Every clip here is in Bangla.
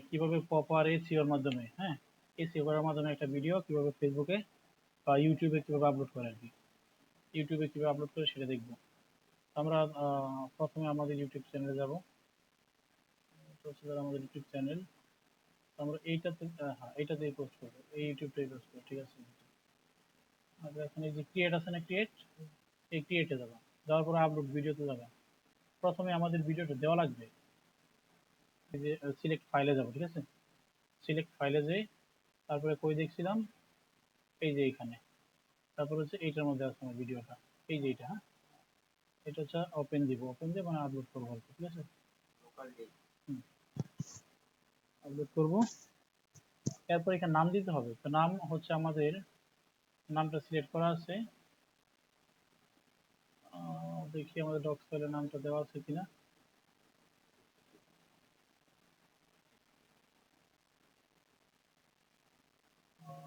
কিভাবে প্রপার এসইওর মাধ্যমে, হ্যাঁ, এসইও করার মাধ্যমে একটা ভিডিও কিভাবে ফেসবুকে বা ইউটিউবে কিভাবে আপলোড করে আর কি, ইউটিউবে কিভাবে আপলোড করে সেটা দেখবো। আমরা প্রথমে আমাদের ইউটিউব চ্যানেলে যাব। আমাদের ইউটিউব চ্যানেল, আমরা এইটাতে হ্যাঁ এইটাতেই পোস্ট করবো, এই ইউটিউবটাই পোস্ট করবো, ঠিক আছে। আমরা এখানে যে ক্রিয়েট আছে না, ক্রিয়েট, এই ক্রিয়েটে যাবা, যাওয়ার পরে আপলোড ভিডিওতে যাবা। প্রথমে আমাদের ভিডিওটা দেওয়া লাগবে, এই যে সিলেক্ট ফাইলে যাব, ঠিক আছে। সিলেক্ট ফাইলে যাই, তারপরে কই দেখছিলাম, এই যে এইখানে, তারপর হচ্ছে এইটার মধ্যে আছে আমার ভিডিওটা, এই যে এইটা, হ্যাঁ, এটা হচ্ছে ওপেন দিব, ওপেন দিয়ে মানে আপলোড করবো আর কি, ঠিক আছে। আপলোড করবো, এরপর এখানে নাম দিতে হবে। তো নাম হচ্ছে আমাদের, নামটা সিলেক্ট করা আছে, দেখি আমাদের ডক্স ফাইলের নামটা দেওয়া আছে কিনা।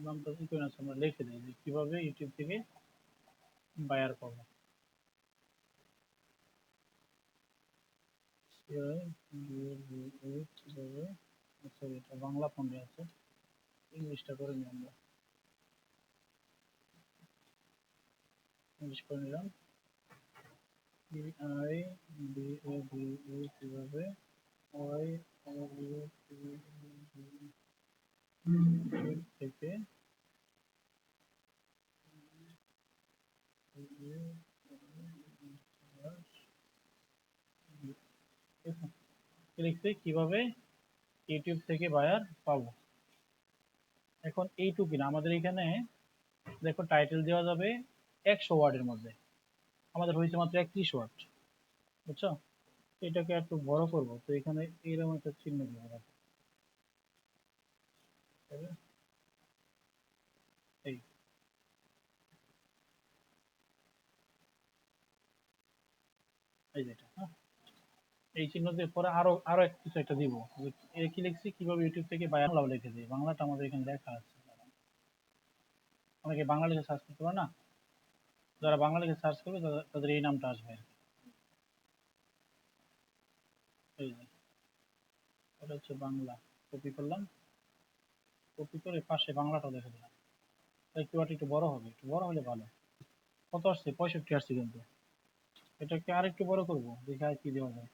নামটা কি করে আছে, আমরা লিখে দিই যে কিভাবে ইউটিউব থেকে বায়ার পাবো। সরি, এটা বাংলা ফন্টে আছে, ইংলিশটা করে নিই আমরা, ইংলিশ করে নিলাম। I D A B E কিভাবে, ওয়াই থেকে লিখতে কিভাবে ইউটিউব থেকে বায়ার পাবো। এখন এইটুকু না, আমাদের এখানে দেখো টাইটেল দেওয়া যাবে 100 ওয়ার্ডের মধ্যে, আমাদের হয়েছে মাত্র 31 ওয়ার্ড, বুঝছো। এটাকে একটু বড় করব, তো এখানে এইরকম একটা চিহ্ন দেবো, এই এই যেটা, হ্যাঁ, এই চিহ্ন দিয়ে পরে আরো আরো কিছু একটা দিব, কি লিখছি কিভাবে ইউটিউব থেকে বায়ার লাভ লিখে দিই, বাংলাটা আমাদের এখানে লেখা আছে, অনেকে বাংলা লিখে সার্চ করতে পারে না, যারা বাংলা লিখে সার্চ করবে তাদের এই নামটা আসবে। এই যে এটা হচ্ছে বাংলা, কপি করলাম, কপি করে পাশে বাংলাটা লিখে দিলাম, একটু বড় হবে, একটু বড় হলে ভালো। কত আসছে, 65 আসছে, কিন্তু এটাকে আর একটু বড় করবো, দেখে আর কি দেওয়া যায়।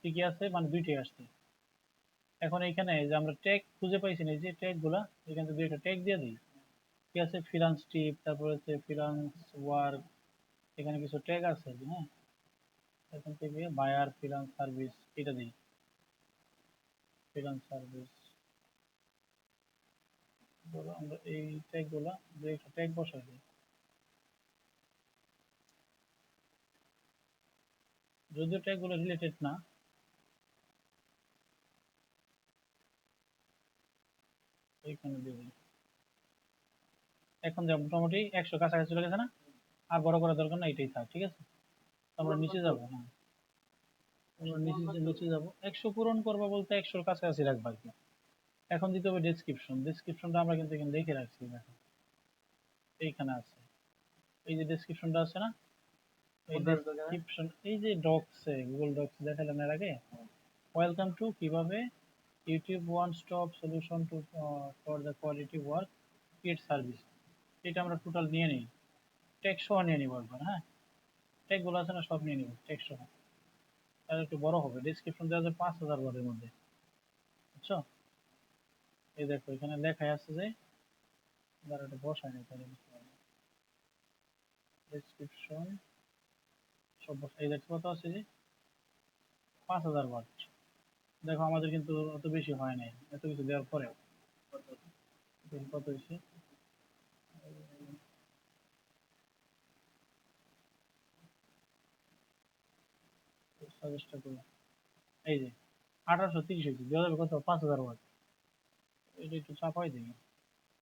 ঠিকই আছে, মানে দুইটাই আসছে। এখন এইখানে যে আমরা ট্যাগ খুঁজে পাইছি না, এই যে ট্যাগ গুলা, এখান থেকে দুইটা ট্যাগ দিয়ে দিই, ঠিক আছে। ফ্রিল্যান্স টিপ, তারপর হচ্ছে ফ্রিল্যান্স ওয়ার্ক, এখানে কিছু ট্যাগ আছে, হ্যাঁ। এখান থেকে বায়ার ফ্রিল্যান্স সার্ভিস, এটা দিই, ফ্রিল্যান্স সার্ভিস। ধরো আমরা এই ট্যাগ গুলা দুই একটা ট্যাগ বসাই দিই, যদিও ট্যাগ গুলো রিলেটেড না। এইখানে দিয়ে দিই, এখন যা মোটামুটি 100 কাছাকাছি চলে গেছে না, আর বড় করার দরকার না, এটাই থাক, ঠিক আছে। আমরা নিচে যাবো, হ্যাঁ, আমরা নিচে যাবো, 100 পূরণ করবো বলতে 100 কাছাকাছি রাখবো আর কি। এখন দিতে হবে ডেসক্রিপশন, ডেসক্রিপশনটা আমরা কিন্তু এখানে লিখে রাখছি, দেখো এইখানে আছে, এই যে ডেসক্রিপশনটা আছে না, এই ডেসক্রিপশন, এই যে ডক্সে, গুগল ডক্স দেখালাম এর আগে, ওয়েলকাম টু কিভাবে YouTube one stop solution to for the quality work create service, এটা আমরা টোটাল নিয়ে নিই, টেক সহ নিয়ে নিব একবার, হ্যাঁ, টেক গুলো আছে না সব নিয়ে নিব টেক সহ, তাহলে একটু বড় হবে, ডেসক্রিপশন দেওয়া যায় 5000 ওয়ার্ডের মধ্যে, বুঝছো। এই দেখো এখানে লেখাই আছে যে, এবার এটা বসাই নাই তাহলে বুঝতে পারবে, ডেসক্রিপশন সব বসাই, এই দেখো কত আছে যে 5000 ওয়ার্ড। দেখো আমাদের কিন্তু অত বেশি হয় নাই, এত কিছু দেওয়ার পরে কত হয়েছে, সাজেস্টটা করো, এই যে 1830 হয়েছে, দেওয়া যাবে কত, 5000 ওয়ার্ড। এটা একটু চাপাই দিই,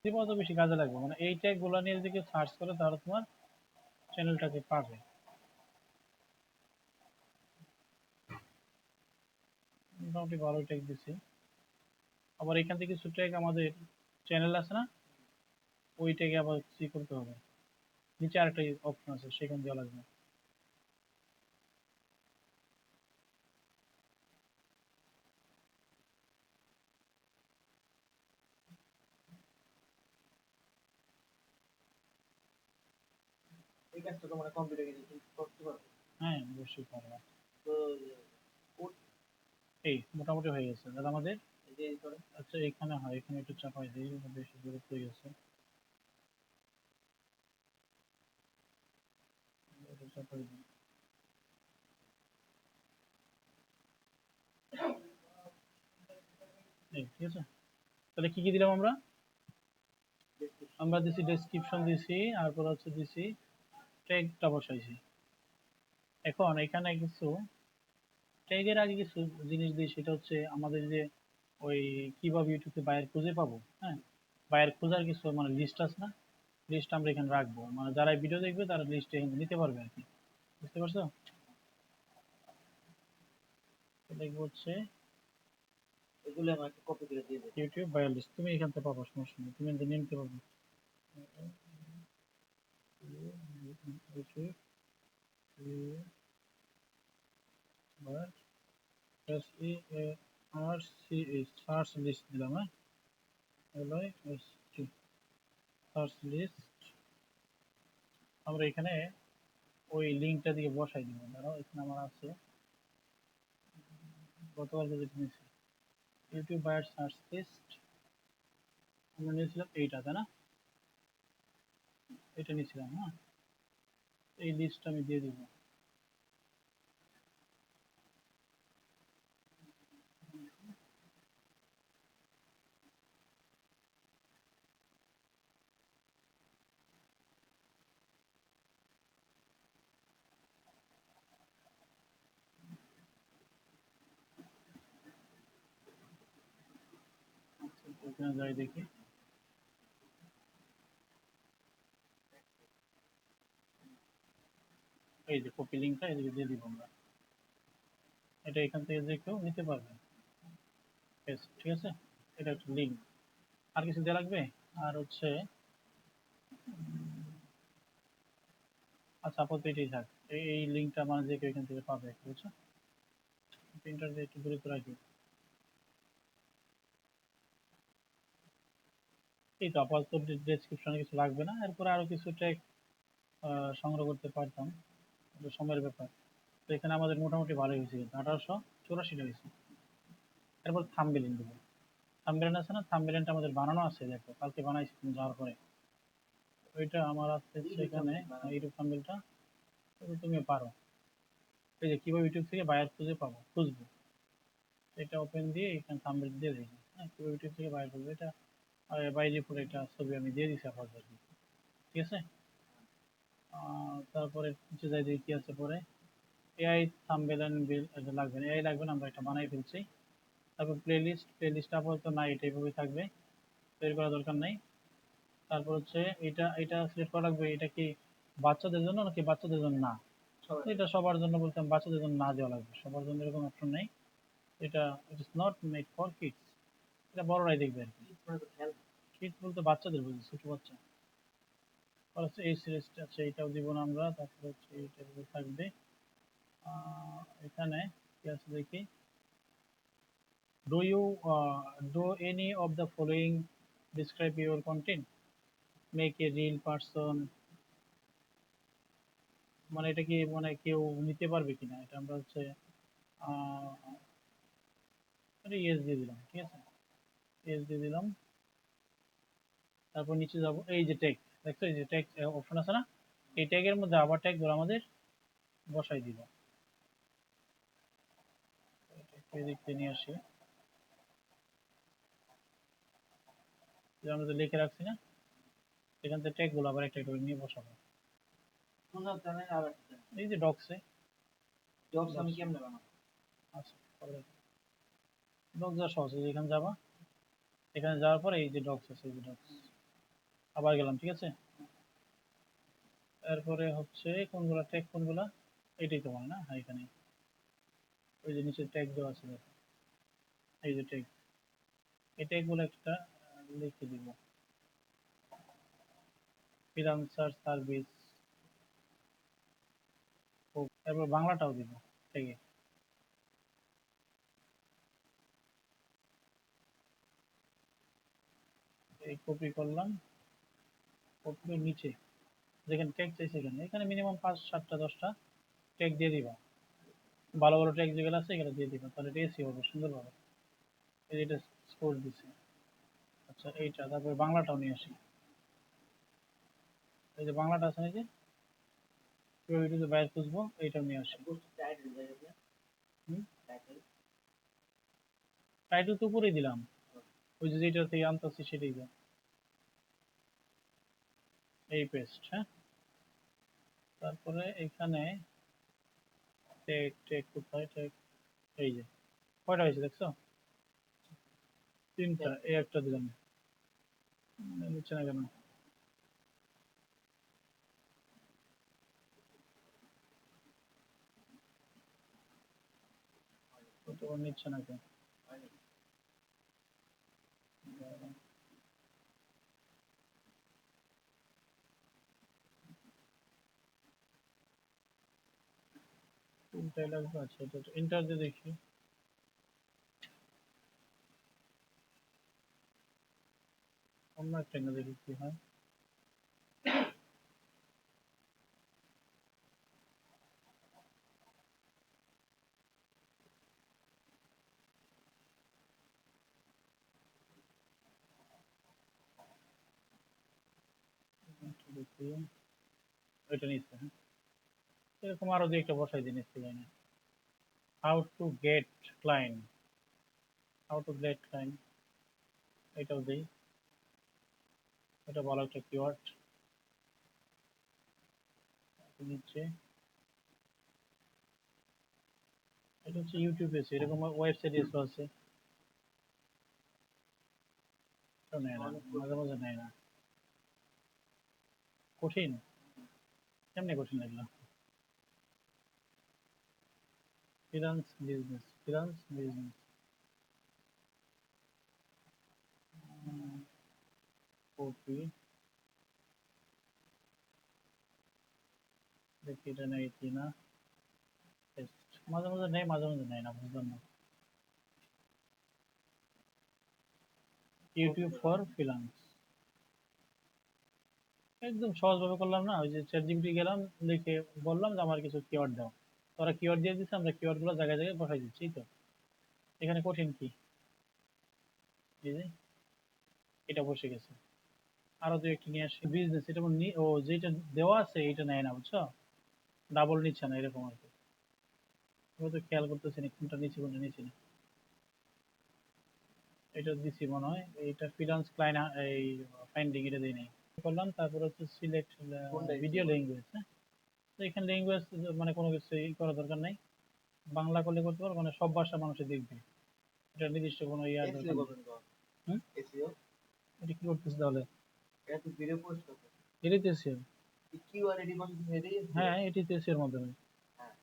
দিব অত বেশি কাজে লাগবে, মানে এই ট্যাগ গুলো নিয়ে যদি কেউ সার্চ করে তাহলে তোমার চ্যানেলটাকে পাবে। মোটামুটি ভালো ট্যাগ দিছি। আবার এখান থেকে কিছু ট্যাগ আমাদের চ্যানেল আছে না, ওই ট্যাগে আবার কি করতে হবে, নিচে আরেকটা অপশন আছে, সেখানে দেওয়া লাগবে। কাজটা তো মানে কম্পিউটার কিছু করতে পারবে। হ্যাঁ অবশ্যই পারবো। তো কোড এই মোটামুটি হয়ে গেছে দাদা আমাদের। এই যে করে আচ্ছা এখানে হয়, এখানে একটু চাপাই দিই, বেশি দূরে হয়ে গেছে, একটু চাপাই দিই। এই ঠিক আছে, তাহলে কি কি দিলাম আমরা? আমরা দিছি ডেসক্রিপশন দিছি, তারপর হচ্ছে দিছি ট্যাগটা বসাইছি। এখন এখানে কিছু ট্যাগের আগে কিছু জিনিস দিই, সেটা হচ্ছে আমাদের যে ওই কিভাবে ইউটিউবে বায়ার খুঁজে পাবো, হ্যাঁ বায়ার খোঁজার কিছু মানে লিস্ট আছে না, লিস্ট আমরা এখানে রাখবো, মানে যারা ভিডিও দেখবে তারা লিস্ট এখানে নিতে পারবে আর কি, বুঝতে পারছো? তো দেখবো হচ্ছে এগুলো আমাকে কপি করে দিয়ে দেবে। ইউটিউব বায়ার লিস্ট, তুমি এখান থেকে পাবো, সমস্যা নেই, তুমি এখান থেকে নিতে পারবে। YouTube bar SEARCH search list দিলাম, হ্যাঁ LIST সার্চ লিস্ট। আমরা এখানে ওই লিঙ্কটা দিয়ে বসাই দিব, দাঁড়াও এখানে আমার আছে গতকালকে যেটা নিয়েছি ইউটিউব বায়ার সার্চ লিস্ট, আমরা নিয়েছিলাম এইটা তাই না, এটা নিয়েছিলাম, হ্যাঁ এই লিস্ট আমি দিয়ে দিব। আচ্ছা, এখানে যাই দেখি, এই যে কপি লিঙ্কটা এদিকে দিয়ে দিব আমরা, এটা এখান থেকে যে কেউ নিতে পারবে, ঠিক আছে, এটা একটা লিঙ্ক। আর কিছু দেওয়া লাগবে? আর হচ্ছে আচ্ছা আপাতত এটাই থাক, এই লিঙ্কটা মানে যে কেউ এখান থেকে পাবে, বুঝছো? প্রিন্টারটা একটু দূরে তো রাখি। এই তো আপাতত ডেসক্রিপশনে কিছু লাগবে না, এরপরে আরো কিছু ট্যাগ সংগ্রহ করতে পারতাম, এটা সময়ের ব্যাপার। তো এখানে আমাদের মোটামুটি ভালো হয়েছে, কিন্তু 1884টা হয়েছে। এরপর থাম্বনেইল দেবো, থাম্বনেইল আছে না, থাম্বনেইলটা আমাদের বানানো আছে, দেখো কালকে বানাইছি তুমি যাওয়ার পরে, ওইটা আমার আছে সেখানে ইউটিউব থাম্বনেইলটা, তুমি পারো। এই যে কিভাবে ইউটিউব থেকে বায়ার খুঁজে পাবো, খুঁজবো, এটা ওপেন দিয়ে এখানে থাম্বনেইল দিয়ে দিই, হ্যাঁ কিভাবে ইউটিউব থেকে বায়ার খুঁজবো, এটা বাই ডিফল্ট একটা ছবি আমি দিয়ে দিছি আপাতত আর কি, ঠিক আছে। তারপরে নিচে যাই দেখি কি আছে পরে, এআই থাম্বনেইল এন্ড বিল, এটা লাগবে না, এআই লাগবে না, আমরা এটা বানাই ফেলছি। তারপর প্লেলিস্ট, প্লেলিস্ট আপাতত নাই, এটা এইভাবেই থাকবে, তৈরি করার দরকার নাই। তারপর হচ্ছে এটা এটা সিলেক্ট করা লাগবে, এটা কি বাচ্চাদের জন্য নাকি বাচ্চাদের জন্য না, এটা সবার জন্য বলতাম, বাচ্চাদের জন্য না দেওয়া লাগবে, সবার জন্য এরকম অপশন নেই, এটা it is not made for kids, এটা বড়রাই দেখবে আর কি, কিডস বলতে বাচ্চাদের বুঝি, ছোট বাচ্চা। আর হচ্ছে এই সিরিজটা আছে, এটাও দিব না আমরা। তারপর হচ্ছে এটা থাকবে, এখানে কি আছে দেখি, do you do any of the following describe your content, make a real person, মানে এটা কি মানে কেউ নিতে পারবে কিনা, এটা আমরা হচ্ছে ইয়েস দিয়ে দিলাম, ঠিক আছে, ইয়েস দিয়ে দিলাম। তারপর নিচে যাব, এই যে ট্যাগ, দেখছো এই যে ট্যাগ অপশন আছে না, এই ট্যাগের মধ্যে আবার ট্যাগ গুলো আমাদের বসাই দিব, এদিক থেকে নিয়ে আসি, যে আমরা তো লিখে রাখছি না, এখান থেকে ট্যাগ গুলো আবার একটা একটা করে নিয়ে বসাবো। এই যে ডক্সে, জবস আমি কেমনে বানাবো? আচ্ছা ডক্স যা সহজ, এই যে এখানে যাবা, এখানে যাওয়ার পরে এই যে ডক্স আছে, এই যে ডক্স, আবার গেলাম, ঠিক আছে। এরপরে হচ্ছে কোনগুলা ট্যাগ, কোনগুলা, এটাই তো মানে না, হ্যাঁ এখানে ওই যে নিচে ট্যাগ দেওয়া আছে দেখো, এই যে ট্যাগ, এই ট্যাগ গুলো একটা লিখে দিব, ফ্রিল্যান্সার সার্ভিস, তারপর বাংলাটাও দিব ট্যাগে, এই কপি করলাম, কপি নিচে যেখানে ট্যাগ চাইছে এখানে এখানে মিনিমাম 5 7টা 10টা ট্যাগ দিয়ে দিবা, ভালো ভালো ট্যাগ যেগুলো আছে এগুলো দিয়ে দিবা, তাহলে এটা এসি হবে সুন্দরভাবে। এই যে এটা স্কোর দিছে। আচ্ছা এইটা, তারপরে বাংলাটাও নিয়ে আসি। এই যে বাংলাটা আছে না, এই যে কিভাবে ভিডিওতে বাইরে খুঁজবো, এইটাও নিয়ে আসি। পোস্ট টাইটেল জায়গা টাইটেল টাইটেল তো উপরেই দিলাম, ওই যে যেটা থেকে আনতেছি সেটাই দাও। এই পেস্ট, হ্যাঁ। তারপরে এখানে টেক টেক কোথায় টেক, এই যে কয়টা হয়েছে দেখছো, 3টা, এই একটা দিলাম, নিচ্ছে না কেন, তোমার নিচ্ছে না কেন, তিনটাই লাগবে। আচ্ছা এটা এন্টার দিয়ে দেখি, অন্য একটা না, দেখি কি হয়। একটু দেখি, ওইটা নিচ্ছে, হ্যাঁ। এরকম আরো দুই একটা বসাই দিন নিচ্ছে লাইনে। How to get client, how to get client, এটাও দিই, এটা ভালো একটা কিওয়ার্ড। নিচে এটা হচ্ছে ইউটিউব এসে, এরকম ওয়েবসাইট এসে আছে, এটা নেয় না, মাঝে মাঝে নেয় না, কঠিন, কেমনে কঠিন লাগলো। Freelance business, freelance business, copy, দেখি এটা নেই কিনা, পেস্ট, মাঝে মাঝে নেই মাঝে মাঝে নেয় না, বুঝলাম না। ইউটিউব ফর ফ্রিল্যান্স, একদম সহজভাবে করলাম না, ওই যে চ্যাট জিপিটি গেলাম, লিখে বললাম যে আমার কিছু কিওয়ার্ড দাও, ওরা কিওয়ার্ড দিয়ে দিচ্ছে, আমরা কিওয়ার্ড গুলো জায়গায় জায়গায় বসাই দিচ্ছি, এই তো। এখানে কঠিন কি, এই যে এটা বসে গেছে। আরো দুই একটা নিয়ে আসি, বিজনেস, এটা ও যেটা দেওয়া আছে এটা নেয় না, বুঝছো, ডাবল নিচ্ছে না, এরকম আর কি। আমি তো খেয়াল করতেছি না কোনটা নিচে কোনটা নিচে না। এটা দিছি মনে হয়, এইটা ফ্রিল্যান্স ক্লায়েন্ট, এই ফাইন্ডিং এটা দিই নাই, করলাম। তারপর হচ্ছে সিলেক্ট কোনটা ভিডিও ল্যাঙ্গুয়েজ, হ্যাঁ। তো এখানে ল্যাঙ্গুয়েজ মানে কোনো কিছু ই করার দরকার নাই, বাংলা করলে করতে পারো, মানে সব ভাষা মানুষে দেখবে, এটা নির্দিষ্ট কোনো ইয়ার এসইও দরকার নেই। করবেন তো হুম, এসইও এটা কি করতেছে তাহলে, এটা তো ভিডিও পোস্ট করতে এটাই তো এসিও, কিওয়ার্ড এডি মানে এটাই এসইও হ্যাঁ এটাই তো এসিওর মাধ্যমে। হ্যাঁ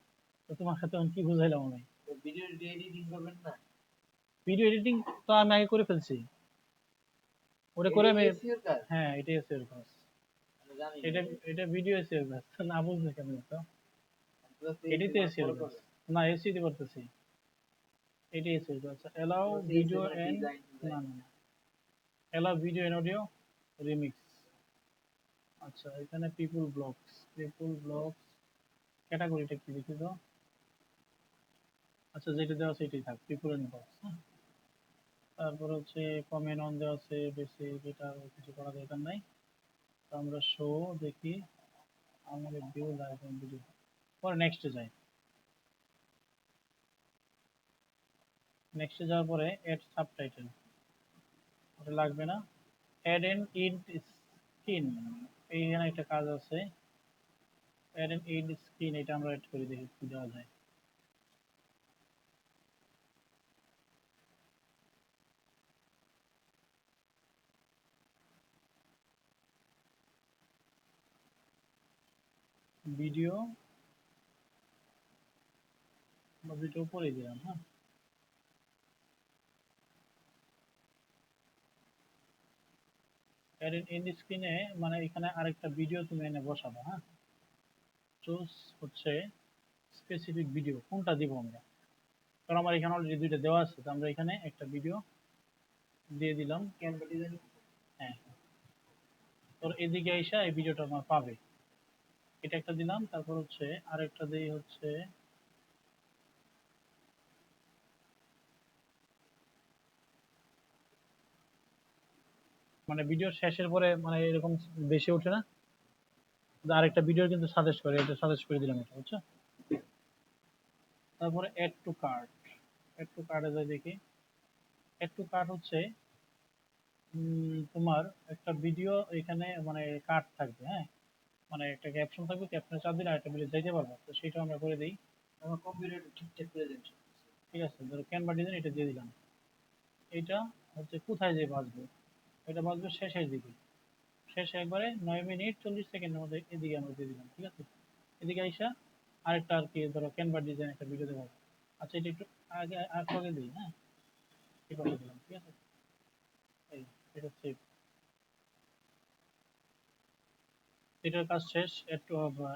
তো তোমার সাথে আমি কি বুঝাইলাম আমি, তো ভিডিও এডিটিং করবেন না ভিডিও এডিটিং তো আমি আগে করে ফেলছি, ওটা করে এটাই আমি, এসইওর কাজ হ্যাঁ এটাই এসিওর কাজ, আমি জানি না এটা এটা ভিডিও এসিওর কাজ, না বুঝলে কেমন তো, তো এটাই তো এসইও এসিওর পরে কাজ, করবেন না এসি তে করতেছি, এটাই এসিওর কাজ। এলাও তো ভিডিও এসইও মানে এন্ড, ডিজাইন না না না, allow video and audio remix. আচ্ছা এখানে পিপল ব্লগস ক্যাটাগরিটা কি দেখি তো, আচ্ছা যেটা দেওয়া আছে এটাই থাক, পিপল এন্ড ব্লগস, হ্যাঁ। তারপর হচ্ছে কমেন্ট অন দেওয়া আছে, বেশি এটা কিছু করা দরকার নাই। তো আমরা শো দেখি, আমাদের ভিউ লাইভ ভিডিও, পরে নেক্সটে যাই, নেক্সটে যাওয়ার পরে এড সাবটাইটেল, ওটা লাগবে না। অ্যাড এন্ড ইড স্ক্রিন, এইখানে একটা কাজ আছে, অ্যাড এন্ড ইড স্ক্রিন, এটা আমরা অ্যাড করে দেখি কি দেওয়া যায়। ভিডিও বা ভিডিও উপরে দিলাম, হ্যাঁ। অ্যাড এন্ড ইড স্ক্রিনে মানে এখানে আরেকটা ভিডিও তুমি এনে বসাবো, হ্যাঁ। চুজ হচ্ছে স্পেসিফিক ভিডিও, কোনটা দিব আমরা, কারণ আমার এখানে অলরেডি দুইটা দেওয়া আছে, তো আমরা এখানে একটা ভিডিও দিয়ে দিলাম। ক্যানভা ডিজাইন হ্যাঁ, তোর এদিকে এসে এই ভিডিওটা আমার পাবে, এটা একটা দিলাম, তারপর হচ্ছে আরেকটা দেই হচ্ছে মানে ভিডিও শেষের পরে মানে এরকম বেশি ওঠে না, আরেকটা ভিডিও কিন্তু সাজেস্ট করে, এটা সাজেস্ট করে দিলাম এটা, বুঝছো? তারপরে add to cart, add to কার্টে যাই দেখি। অ্যাড টু কার্ট হচ্ছে তোমার একটা ভিডিও এখানে মানে কার্ট থাকবে, হ্যাঁ, মানে একটা ক্যাপশন থাকবে, ক্যাপশনে চাপ দিলে আরেকটা ভিডিও যাইতে পারবে, তো সেটা আমরা করে দিই। আমার কম্পিউটার ঠিকঠাক করে দেন সব কিছু। ঠিক আছে, ধরো ক্যানভা ডিজাইন এটা দিয়ে দিলাম। এটা হচ্ছে কোথায় যে বাজবে, এটা বাজবে শেষের দিকে, শেষে একবারে 9 মিনিট 40 সেকেন্ডের মধ্যে এদিকে আমরা দিয়ে দিলাম। ঠিক আছে, এদিকে আইসা আরেকটা আর কি ধরো ক্যানভা ডিজাইন একটা ভিডিও দেবো। আচ্ছা এটা একটু আগে আর আগে দিই, হ্যাঁ, এভাবে দিলাম। ঠিক আছে, এই এটা হচ্ছে এটার কাজ শেষ। একটু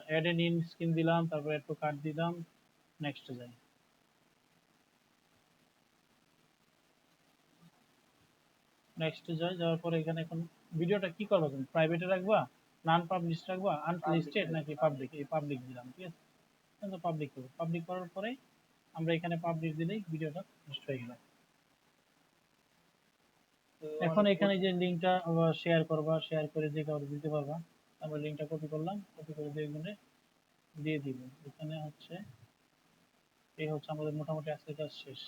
অ্যাড এন ইন স্ক্রিন দিলাম, তারপর একটু কাট দিলাম, নেক্সট যাই। নেক্সট যাই, যাওয়ার পরে এখানে এখন ভিডিওটা কি করবা তুমি, প্রাইভেটে রাখবা, নন পাবলিশ রাখবা, আনলিস্টেড নাকি পাবলিক? এই পাবলিক দিলাম। ঠিক আছে, তো পাবলিক করবো, পাবলিক করার পরে আমরা এখানে পাবলিক দিলেই ভিডিওটা পোস্ট হয়ে গেল। তো এখন এখানে যে লিঙ্কটা শেয়ার করবা, শেয়ার করে যে কাউকে দিতে পারবা। আমরা লিঙ্কটা কপি করলাম, কপি করে দিয়ে এখানে দিয়ে দিব। এখানে হচ্ছে এই হচ্ছে আমাদের মোটামুটি আজকের কাজ শেষ।